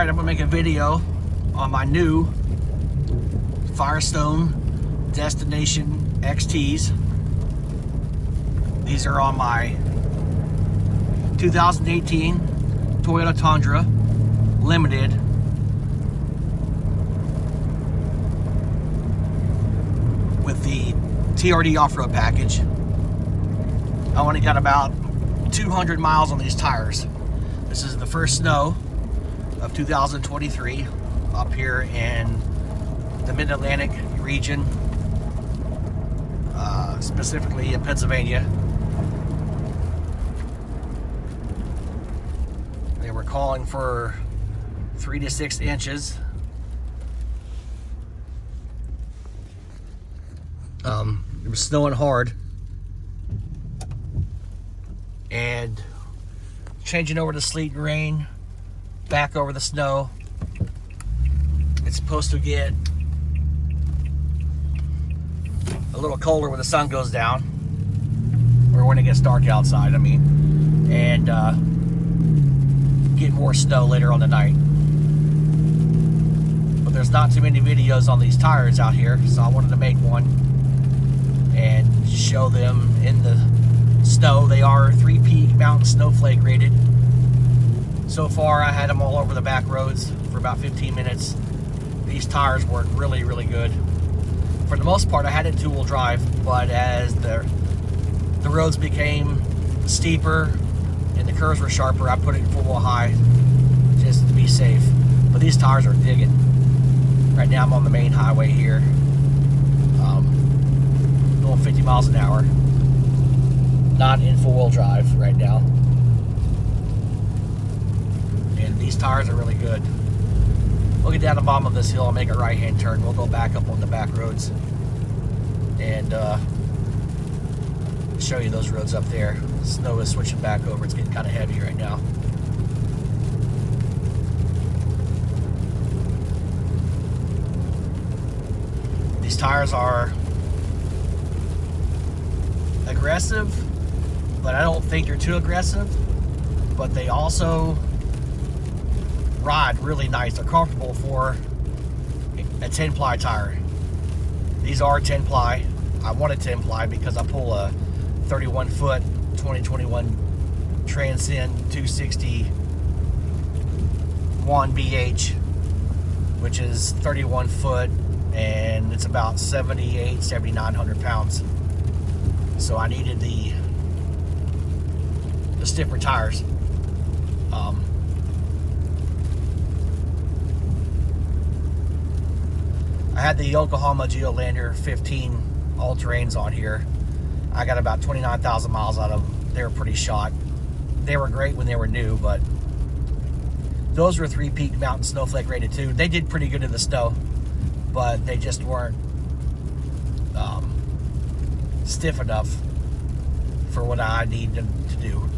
Alright, I'm gonna make a video on my new Firestone Destination XTs. These are on my 2018 Toyota Tundra Limited. With the TRD off-road package. I only got about 200 miles on these tires. This is the first snow of 2023 up here in the Mid-Atlantic region, specifically in Pennsylvania. They were calling for 3 to 6 inches. It was snowing hard, and changing over to sleet and rain, back over the snow. It's supposed to get a little colder when the sun goes down, or when it gets dark outside, I mean, and get more snow later on the night. But there's not too many videos on these tires out here, so I wanted to make one and show them in the snow. They are 3-peak mountain snowflake rated. So far I had them all over the back roads for about 15 minutes. These tires work really, really good. For the most part I had it 2-wheel drive, but as the roads became steeper and the curves were sharper, I put it in 4-wheel high just to be safe. But these tires are digging. Right now I'm on the main highway here, going 50 miles an hour. Not in 4-wheel drive right now. And these tires are really good. We'll get down the bottom of this hill and make a right-hand turn. We'll go back up on the back roads and show you those roads up there. Snow is switching back over. It's getting kind of heavy right now. These tires are aggressive, but I don't think they're too aggressive. But they also ride really nice. They're comfortable for a 10-ply tire. These are 10-ply. I wanted 10-ply because I pull a 31-foot 2021 Transcend 261 BH, which is 31 foot, and it's about 7,900 pounds. So I needed the stiffer tires. I had the Yokohama Geolandar 15 all-terrains on here. I got about 29,000 miles out of them. They were pretty shot. They were great when they were new, but those were 3-peak mountain snowflake rated too. They did pretty good in the snow, but they just weren't stiff enough for what I needed them to do.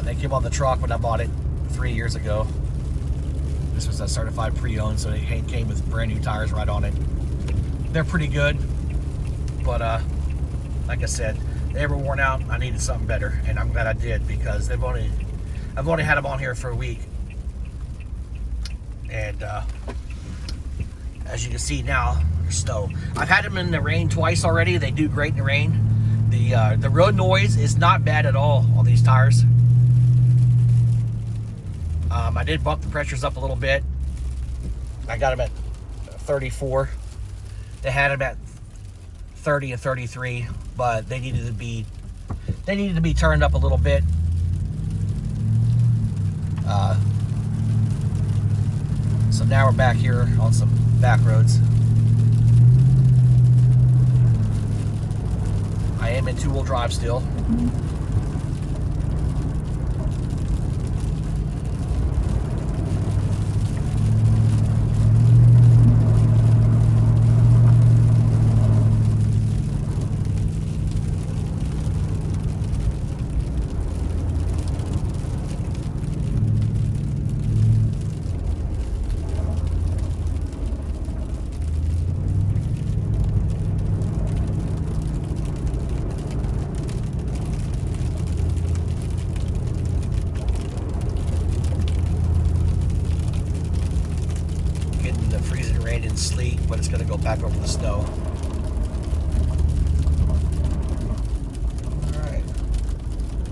They came on the truck when I bought it 3 years ago. This was a certified pre-owned, so it came with brand new tires right on it. They're pretty good, but like I said, they were worn out. I needed something better, and I'm glad I did, because I've only had them on here for a week, and as you can see now, there's snow. I've had them in the rain twice already. They do great in the rain. The road noise is not bad at all on these tires. I did bump the pressures up a little bit. I got them at 34. They had them at 30 and 33, but they needed to be turned up a little bit. So now we're back here on some back roads. I am in 2-wheel drive still. but it's going to go back over the snow. Alright,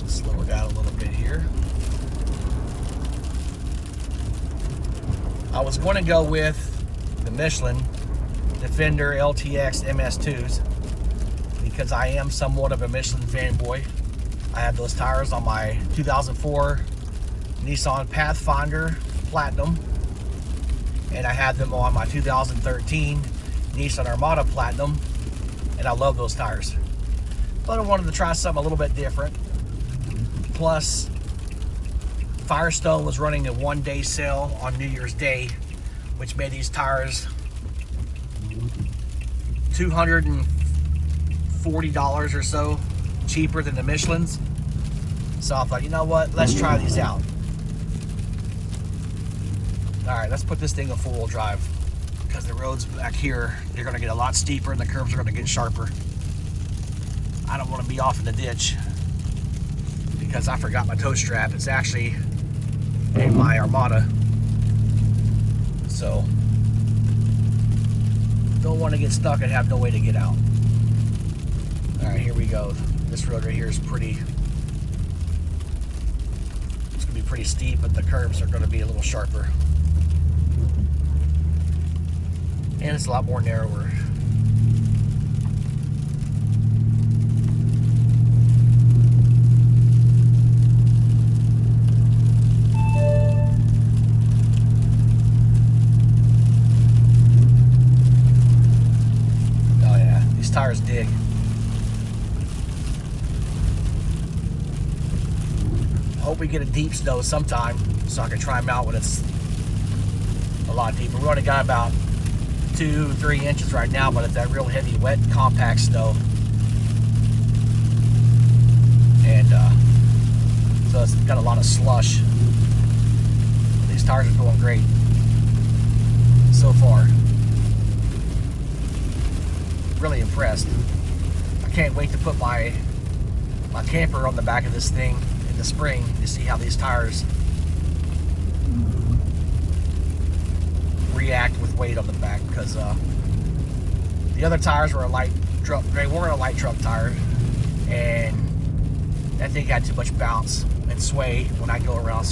slow her down a little bit here. I was going to go with the Michelin Defender LTX MS2s because I am somewhat of a Michelin fanboy. I have those tires on my 2004 Nissan Pathfinder Platinum, and I had them on my 2013 Nissan Armada Platinum, and I love those tires. But I wanted to try something a little bit different. Plus, Firestone was running a one-day sale on New Year's Day, which made these tires $240 or so cheaper than the Michelins. So I thought, you know what, let's try these out. Alright, let's put this thing in four-wheel drive, because the roads back here, they're going to get a lot steeper and the curves are going to get sharper. I don't want to be off in the ditch because I forgot my tow strap. It's actually in my Armada, so don't want to get stuck and have no way to get out. Alright, here we go. This road right here is pretty, it's going to be pretty steep, but the curves are going to be a little sharper. And it's a lot more narrower. Oh yeah, these tires dig. Hope we get a deep snow sometime so I can try them out when it's a lot deeper. We only got about 2-3 inches right now, but it's that real heavy, wet, compact snow. And so it's got a lot of slush. These tires are going great so far. Really impressed. I can't wait to put my camper on the back of this thing in the spring to see how these tires react with weight on the back, because the other tires were a light truck. They weren't a light truck tire, and that thing had too much bounce and sway when I go around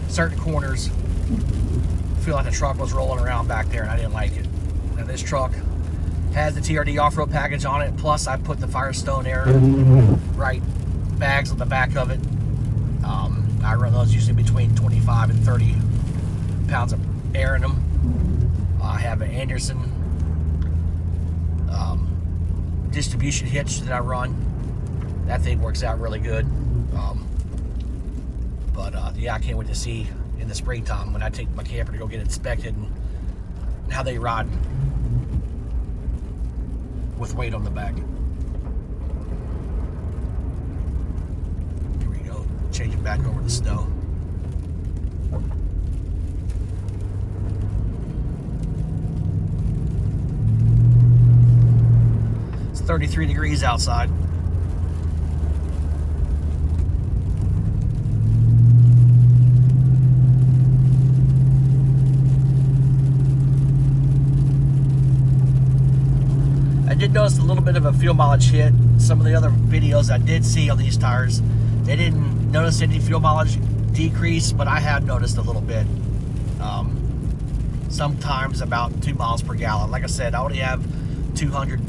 certain corners. I feel like the truck was rolling around back there, and I didn't like it. Now this truck has the TRD off-road package on it, plus I put the Firestone Air right bags on the back of it. I run those usually between 25 and 30 pounds of air in them. I have an Anderson distribution hitch that I run. That thing works out really good. Yeah, I can't wait to see in the springtime when I take my camper to go get it inspected and how they ride with weight on the back. Here we go, changing back over the snow. It's 33 degrees outside. I did notice a little bit of a fuel mileage hit. Some of the other videos I did see on these tires, they didn't notice any fuel mileage decrease, but I have noticed a little bit. Sometimes about 2 miles per gallon. Like I said, I only have 200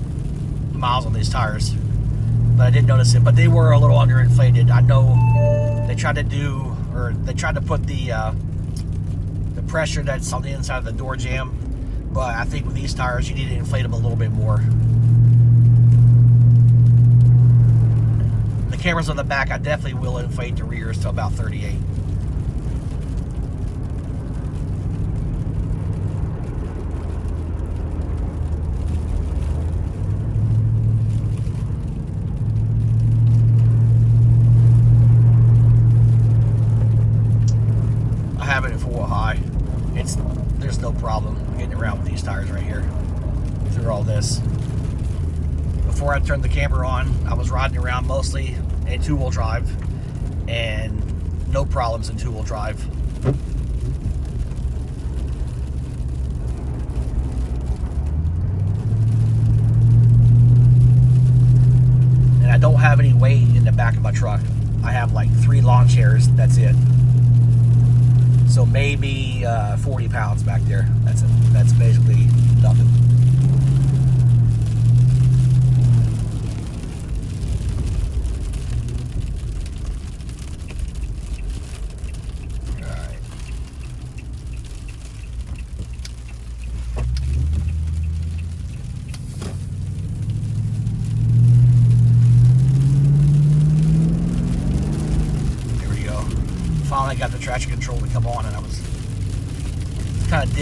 miles on these tires, but I did notice it. But they were a little underinflated. I know they tried to put the pressure that's on the inside of the door jamb, but I think with these tires you need to inflate them a little bit more. The cameras on the back, I definitely will inflate the rears to about 38. I have it at full high. There's no problem getting around with these tires right here through all this. Before I turned the camper on, I was riding around mostly in two-wheel drive, and no problems in two-wheel drive. have any weight in the back of my truck. I have like 3 lawn chairs. That's it. So maybe 40 pounds back there. That's it. That's basically nothing. Finally got the traction control to come on, and I was kind of